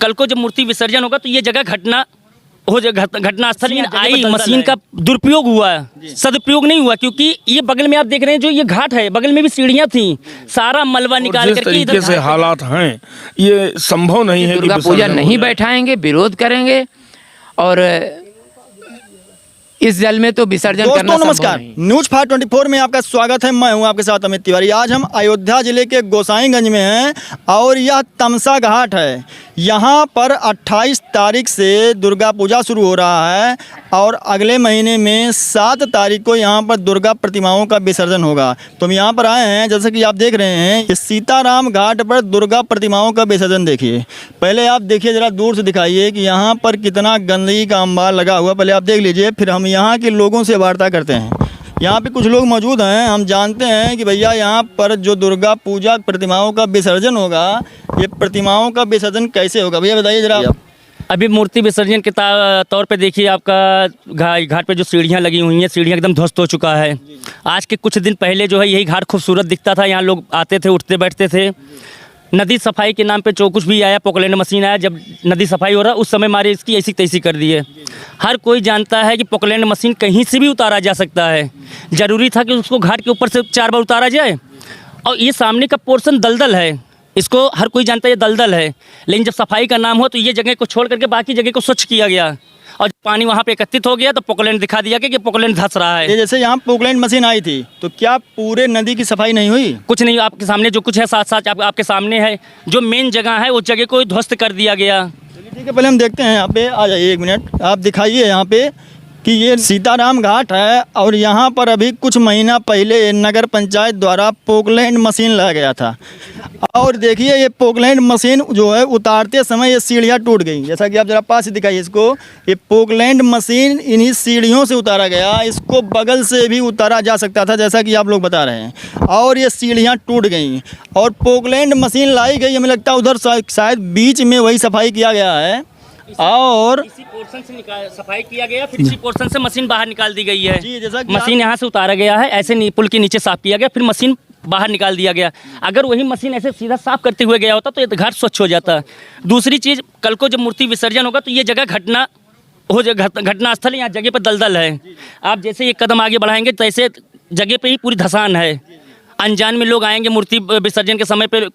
कल को जब मूर्ति विसर्जन होगा तो ये जगह घटना स्थल आई मशीन का दुरुपयोग हुआ है, सदुपयोग नहीं हुआ। क्योंकि ये बगल में आप देख रहे हैं जो ये घाट है, बगल में भी सीढ़ियां थी, सारा मलबा निकाल करके तरीके से हालात हैं ये संभव नहीं है। दुर्गा पूजा नहीं बैठाएंगे, विरोध करेंगे और इस जल में तो विसर्जन करना संभव नमस्कार, न्यूज 524 में आपका स्वागत है। मैं हूं आपके साथ अमित तिवारी। आज हम अयोध्या जिले के गोसाईगंज में हैं और यह तमसा घाट है। यहाँ पर 28 तारीख से दुर्गा पूजा शुरू हो रहा है और अगले महीने में 7 तारीख को यहाँ पर दुर्गा प्रतिमाओं का विसर्जन होगा। तो हम यहाँ पर आए हैं, जैसे कि आप देख रहे हैं, इस सीताराम घाट पर दुर्गा प्रतिमाओं का विसर्जन देखिए। पहले आप देखिए, ज़रा दूर से दिखाइए कि यहाँ पर कितना गंदगी का अंबार लगा हुआ। पहले आप देख लीजिए, फिर हम यहाँ के लोगों से वार्ता करते हैं। यहाँ पे कुछ लोग मौजूद हैं, हम जानते हैं कि भैया यहाँ पर जो दुर्गा पूजा प्रतिमाओं का विसर्जन होगा, ये प्रतिमाओं का विसर्जन कैसे होगा, भैया बताइए जरा। अभी मूर्ति विसर्जन के तौर पे देखिए, आपका घाट पे जो सीढ़ियाँ लगी हुई हैं, सीढ़ियाँ एकदम ध्वस्त हो चुका है। आज के कुछ दिन पहले जो है यही घाट खूबसूरत दिखता था, यहाँ लोग आते थे, उठते बैठते थे। नदी सफाई के नाम पे जो कुछ भी आया, पोकलैंड मशीन आया, जब नदी सफाई हो रहा उस समय हमारे इसकी ऐसी तैसी कर दी है। हर कोई जानता है कि पोकलैंड मशीन कहीं से भी उतारा जा सकता है, ज़रूरी था कि उसको घाट के ऊपर से 4 बार उतारा जाए। और ये सामने का पोर्शन दलदल है, इसको हर कोई जानता है ये दलदल है, लेकिन जब सफाई का नाम हो तो ये जगह को छोड़ करके बाकी जगह को स्वच्छ किया गया और पानी वहाँ पे एकत्रित हो गया तो पोकलैंड दिखा दिया कि पोकलैंड धंस रहा है। जैसे यहाँ पोकलैंड मशीन आई थी तो क्या पूरे नदी की सफाई नहीं हुई? कुछ नहीं, आपके सामने जो कुछ है साथ साथ आपके सामने है, जो मेन जगह है उस जगह को ध्वस्त कर दिया गया। ठीक है, पहले हम देखते हैं। यहाँ पे आ जाइए, 1 मिनट आप दिखाइए यहाँ पे कि ये सीताराम घाट है और यहाँ पर अभी कुछ महीना पहले नगर पंचायत द्वारा पोकलैंड मशीन लाया गया था। और देखिए ये पोकलैंड मशीन जो है उतारते समय ये सीढ़ियाँ टूट गई। जैसा कि आप जरा पास से दिखाइए इसको, ये पोकलैंड मशीन इन्हीं सीढ़ियों से उतारा गया। इसको बगल से भी उतारा जा सकता था, जैसा कि आप लोग बता रहे हैं, और ये सीढ़ियाँ टूट गई और पोकलैंड मशीन लाई गई। हमें लगता है उधर शायद बीच में वही सफाई किया गया है और इसी पोर्शन से सफाई किया गया, फिर इसी पोर्शन से मशीन बाहर निकाल दी गई है। जी, जैसा कि मशीन यहाँ से उतारा गया है, ऐसे पुल के नीचे साफ किया गया, फिर मशीन बाहर निकाल दिया गया। अगर वही मशीन ऐसे सीधा साफ करते हुए गया होता तो ये घाट स्वच्छ हो जाता। दूसरी चीज़, कल को जब मूर्ति विसर्जन होगा तो ये जगह घटना स्थल, यहाँ जगह पर दलदल है। आप जैसे ये कदम आगे बढ़ाएंगे तो ऐसे जगह पे ही पूरी धसान है। अनजान में लोग आएंगे, मूर्ति विसर्जन के समय पे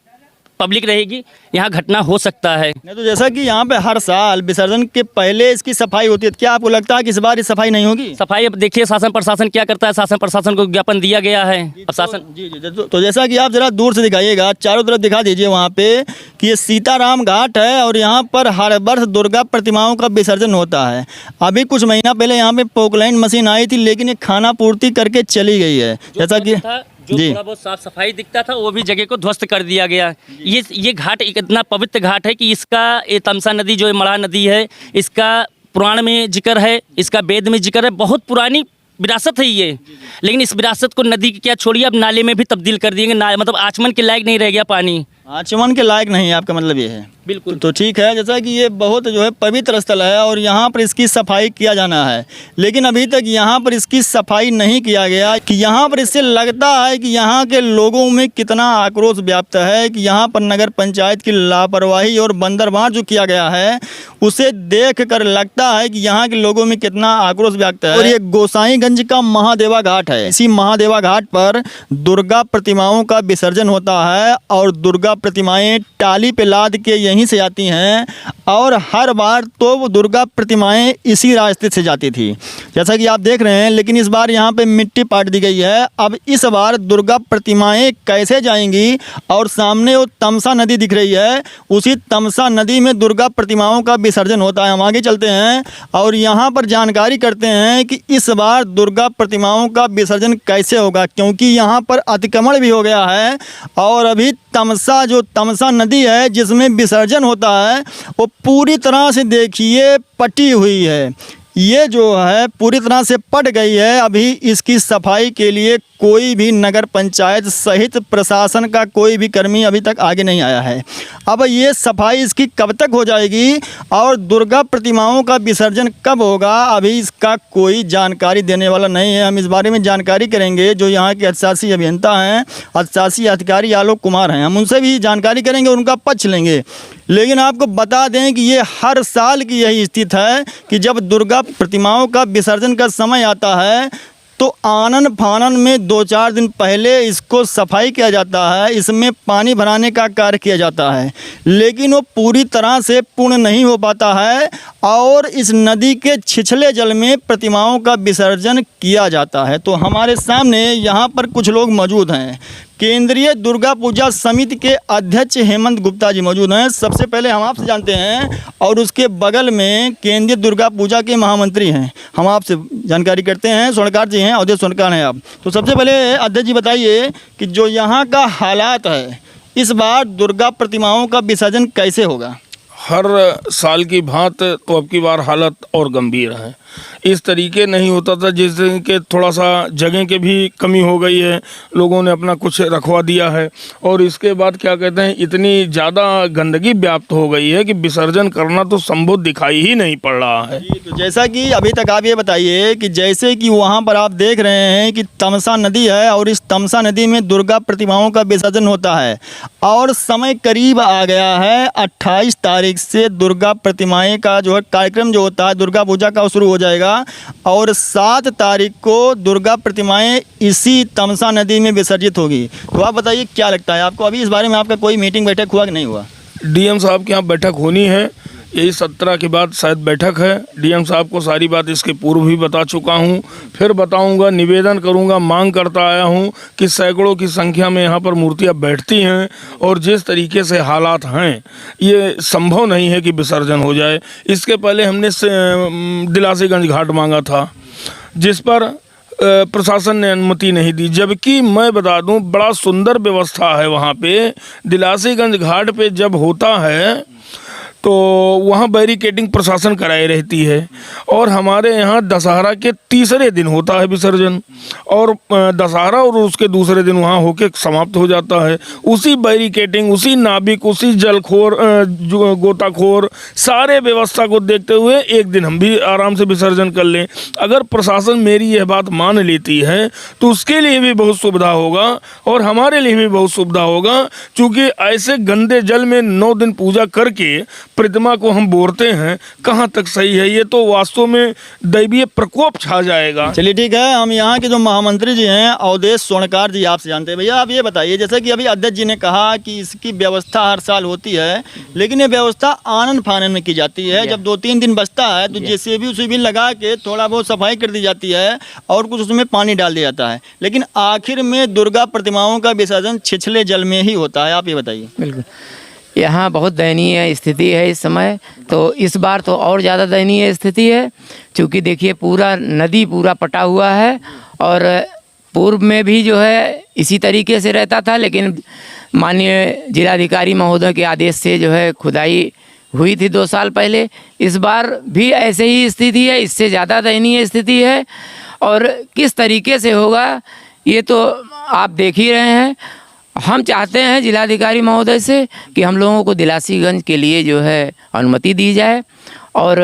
पब्लिक रहेगी, यहाँ घटना हो सकता है। नहीं तो जैसा कि यहाँ पे हर साल विसर्जन के पहले इसकी सफाई होती है, क्या आपको लगता है कि इस बार इस सफाई नहीं होगी? सफाई अब देखिए शासन प्रशासन क्या करता है, शासन प्रशासन को ज्ञापन दिया गया है। प्रशासन तो जैसा कि आप जरा दूर से दिखाइएगा, चारों तरफ दिखा दीजिए वहाँ पे कि ये सीताराम घाट है और यहाँ पर हर वर्ष दुर्गा प्रतिमाओं का विसर्जन होता है। अभी कुछ महीना पहले यहाँ पे पोकलैंड मशीन आई थी, लेकिन ये खाना पूर्ति करके चली गई है। जैसा कि जो थोड़ा बहुत साफ सफाई दिखता था वो भी जगह को ध्वस्त कर दिया गया। ये घाट एक इतना पवित्र घाट है कि इसका ये तमसा नदी जो मड़ा नदी है, इसका पुराण में जिक्र है, इसका वेद में जिक्र है, बहुत पुरानी विरासत है ये। लेकिन इस विरासत को नदी की क्या छोड़िए, अब नाले में भी तब्दील कर दिएंगे। मतलब आचमन के लायक नहीं रह गया पानी, आचमन के लायक नहीं है, आपका मतलब ये है? बिल्कुल। तो ठीक है, जैसा कि ये बहुत जो है पवित्र स्थल है और यहाँ पर इसकी सफाई किया जाना है, लेकिन अभी तक यहाँ पर इसकी सफाई नहीं किया गया। कि यहाँ पर इससे लगता है कि यहाँ के लोगों में कितना आक्रोश व्याप्त है कि यहाँ पर नगर पंचायत की लापरवाही और बंदरबांट जो किया गया है उसे देख कर लगता है कि यहाँ के लोगों में कितना आक्रोश व्याप्त है। और ये गोसाईगंज का महादेवा घाट है। इसी महादेवा घाट पर दुर्गा प्रतिमाओं का विसर्जन होता है और दुर्गा प्रतिमाएं टाली पे लाद के यहीं से आती हैं और हर बार तो वो दुर्गा प्रतिमाएं इसी रास्ते से जाती थी, जैसा कि आप देख रहे हैं। लेकिन इस बार यहाँ पे मिट्टी पाट दी गई है। अब इस बार दुर्गा प्रतिमाएं कैसे जाएंगी? और सामने वो तमसा नदी दिख रही है, उसी तमसा नदी में दुर्गा प्रतिमाओं का विसर्जन होता है। हम आगे चलते हैं और यहाँ पर जानकारी करते हैं कि इस बार दुर्गा प्रतिमाओं का विसर्जन कैसे होगा, क्योंकि यहाँ पर अतिक्रमण भी हो गया है और अभी तमसा नदी है जिसमें विसर्जन होता है वो पूरी तरह से देखिए पटी हुई है। ये जो है पूरी तरह से पट गई है। अभी इसकी सफाई के लिए कोई भी नगर पंचायत सहित प्रशासन का कोई भी कर्मी अभी तक आगे नहीं आया है। अब ये सफाई इसकी कब तक हो जाएगी और दुर्गा प्रतिमाओं का विसर्जन कब होगा, अभी इसका कोई जानकारी देने वाला नहीं है। हम इस बारे में जानकारी करेंगे जो यहाँ के अधिशासी अभियंता हैं, अधिशासी अधिकारी आलोक कुमार हैं, हम उनसे भी जानकारी करेंगे, उनका पक्ष लेंगे। लेकिन आपको बता दें कि ये हर साल की यही स्थिति है कि जब दुर्गा प्रतिमाओं का विसर्जन का समय आता है तो आनन फानन में 2-4 दिन पहले इसको सफाई किया जाता है, इसमें पानी भराने का कार्य किया जाता है, लेकिन वो पूरी तरह से पूर्ण नहीं हो पाता है और इस नदी के छिछले जल में प्रतिमाओं का विसर्जन किया जाता है। तो हमारे सामने यहाँ पर कुछ लोग मौजूद हैं। केंद्रीय दुर्गा पूजा समिति के अध्यक्ष हेमंत गुप्ता जी मौजूद हैं। सबसे पहले हम आपसे जानते हैं और उसके बगल में केंद्रीय दुर्गा पूजा के महामंत्री हैं, हम आपसे जानकारी करते हैं। स्वर्णकार जी हैं, अवधेश स्वर्णकार हैं आप। तो सबसे पहले अध्यक्ष जी बताइए कि जो यहाँ का हालात है, इस बार दुर्गा प्रतिमाओं का विसर्जन कैसे होगा? हर साल की भांत तो अब की बार हालत और गंभीर है। इस तरीके नहीं होता था, जैसे कि थोड़ा सा जगह की भी कमी हो गई है, लोगों ने अपना कुछ रखवा दिया है और इसके बाद क्या कहते हैं, इतनी ज़्यादा गंदगी व्याप्त हो गई है कि विसर्जन करना तो संभव दिखाई ही नहीं पड़ रहा है। तो जैसा कि अभी तक आप ये बताइए कि जैसे कि वहाँ पर आप देख रहे हैं कि तमसा नदी है और इस तमसा नदी में दुर्गा प्रतिमाओं का विसर्जन होता है और समय करीब आ गया है। 28 तारीख से दुर्गा प्रतिमाएं का जो है कार्यक्रम जो होता है दुर्गा पूजा का शुरू हो जाएगा और 7 तारीख को दुर्गा प्रतिमाएं इसी तमसा नदी में विसर्जित होगी। तो आप बताइए क्या लगता है आपको, अभी इस बारे में आपका कोई मीटिंग बैठक हुआ कि नहीं हुआ? डीएम साहब के यहाँ बैठक होनी है, यही 17 के बाद शायद बैठक है। डीएम साहब को सारी बात इसके पूर्व भी बता चुका हूँ, फिर बताऊँगा, निवेदन करूँगा, मांग करता आया हूँ कि सैकड़ों की संख्या में यहाँ पर मूर्तियाँ बैठती हैं और जिस तरीके से हालात हैं ये संभव नहीं है कि विसर्जन हो जाए। इसके पहले हमने दिलासीगंज घाट मांगा था, जिस पर प्रशासन ने अनुमति नहीं दी, जबकि मैं बता दूं बड़ा सुंदर व्यवस्था है वहाँ पे। दिलासीगंज घाट पे जब होता है तो वहाँ बैरिकेडिंग प्रशासन कराई रहती है और हमारे यहाँ दशहरा के तीसरे दिन होता है विसर्जन और दशहरा और उसके दूसरे दिन वहाँ होके समाप्त हो जाता है। उसी बैरिकेडिंग, उसी नाविक, उसी जलखोर गोताखोर सारे व्यवस्था को देखते हुए एक दिन हम भी आराम से विसर्जन कर लें। अगर प्रशासन मेरी यह बात मान लेती है तो उसके लिए भी बहुत सुविधा होगा और हमारे लिए भी बहुत सुविधा होगा, क्योंकि ऐसे गंदे जल में 9 दिन पूजा करके प्रतिमा को हम बोरते हैं, कहाँ तक सही है? ये तो वास्तव में दैवीय प्रकोप छा जाएगा। चलिए ठीक है, हम यहाँ के जो महामंत्री जी हैं अवधेश स्वर्णकार जी आपसे जानते हैं। भैया आप ये बताइए, जैसे कि अभी अध्यक्ष जी ने कहा कि इसकी व्यवस्था हर साल होती है, लेकिन ये व्यवस्था आनन फानन में की जाती है। जब 2-3 दिन बचता है तो जेसीबी लगा के थोड़ा बहुत सफाई कर दी जाती है और कुछ उसमें पानी डाल दिया जाता है, लेकिन आखिर में दुर्गा प्रतिमाओं का विसर्जन छिछले जल में ही होता है। आप ये बताइए। बिल्कुल, यहाँ बहुत दयनीय स्थिति है इस समय, तो इस बार तो और ज़्यादा दयनीय स्थिति है, क्योंकि देखिए पूरा नदी पूरा पटा हुआ है और पूर्व में भी जो है इसी तरीके से रहता था, लेकिन माननीय जिलाधिकारी महोदय के आदेश से जो है खुदाई हुई थी 2 साल पहले। इस बार भी ऐसे ही स्थिति है, इससे ज़्यादा दयनीय स्थिति है और किस तरीके से होगा ये तो आप देख ही रहे हैं। हम चाहते हैं जिलाधिकारी महोदय से कि हम लोगों को दिलासीगंज के लिए जो है अनुमति दी जाए और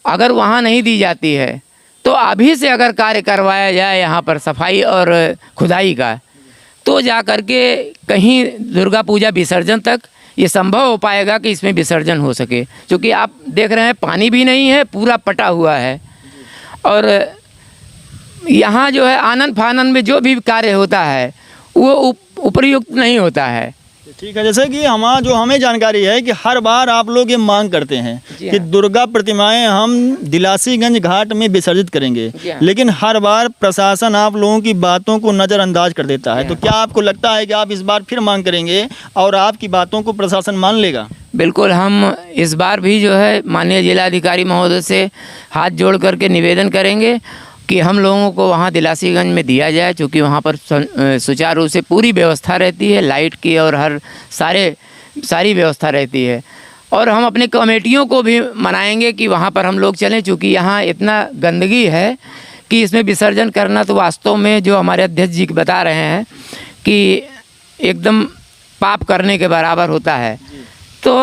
अगर वहाँ नहीं दी जाती है तो अभी से अगर कार्य करवाया जाए यहाँ पर सफाई और खुदाई का, तो जा कर के कहीं दुर्गा पूजा विसर्जन तक ये संभव हो पाएगा कि इसमें विसर्जन हो सके। क्योंकि आप देख रहे हैं पानी भी नहीं है, पूरा पटा हुआ है और यहाँ जो है आनन फानन में जो भी कार्य होता है वो उपयुक्त नहीं होता है। ठीक है, जैसे कि हमें जानकारी है कि हर बार आप लोग ये मांग करते हैं कि दुर्गा प्रतिमाएं हम दिलासीगंज घाट में विसर्जित करेंगे, लेकिन हर बार प्रशासन आप लोगों की बातों को नज़रअंदाज कर देता है। तो क्या आपको लगता है कि आप इस बार फिर मांग करेंगे और आपकी बातों को प्रशासन मान लेगा? बिल्कुल, हम इस बार भी जो है माननीय जिलाधिकारी महोदय से हाथ जोड़ करके निवेदन करेंगे कि हम लोगों को वहाँ दिलासीगंज में दिया जाए, क्योंकि वहाँ पर सुचारू रूप से पूरी व्यवस्था रहती है, लाइट की और हर सारी व्यवस्था रहती है। और हम अपने कमेटियों को भी मनाएंगे कि वहाँ पर हम लोग चलें, क्योंकि यहाँ इतना गंदगी है कि इसमें विसर्जन करना तो वास्तव में जो हमारे अध्यक्ष जी बता रहे हैं कि एकदम पाप करने के बराबर होता है। तो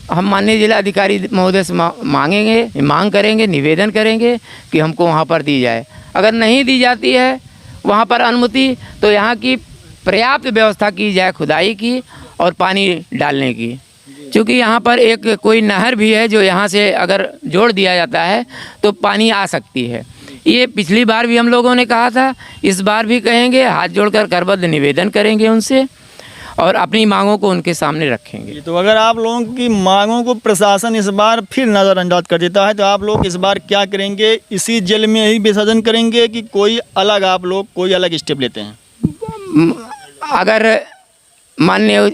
हम माननीय जिलाधिकारी महोदय से मांग करेंगे, निवेदन करेंगे कि हमको वहाँ पर दी जाए। अगर नहीं दी जाती है वहाँ पर अनुमति, तो यहाँ की पर्याप्त व्यवस्था की जाए खुदाई की और पानी डालने की। क्योंकि यहाँ पर एक कोई नहर भी है जो यहाँ से अगर जोड़ दिया जाता है तो पानी आ सकती है। ये पिछली बार भी हम लोगों ने कहा था, इस बार भी कहेंगे, हाथ जोड़कर करबद्ध निवेदन करेंगे उनसे और अपनी मांगों को उनके सामने रखेंगे। तो अगर आप लोगों की मांगों को प्रशासन इस बार फिर नज़रअंदाज कर देता है तो आप लोग इस बार क्या करेंगे? इसी जेल में ही विसर्जन करेंगे कि कोई अलग आप लोग कोई अलग स्टेप लेते हैं? अगर माननीय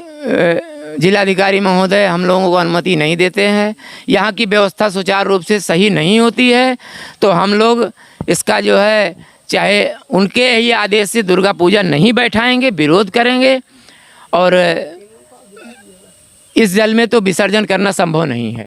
जिलाधिकारी महोदय हम लोगों को अनुमति नहीं देते हैं, यहाँ की व्यवस्था सुचारू रूप से सही नहीं होती है, तो हम लोग इसका जो है चाहे उनके ही आदेश से दुर्गा पूजा नहीं बैठाएंगे, विरोध करेंगे और इस जल में तो विसर्जन करना संभव नहीं है।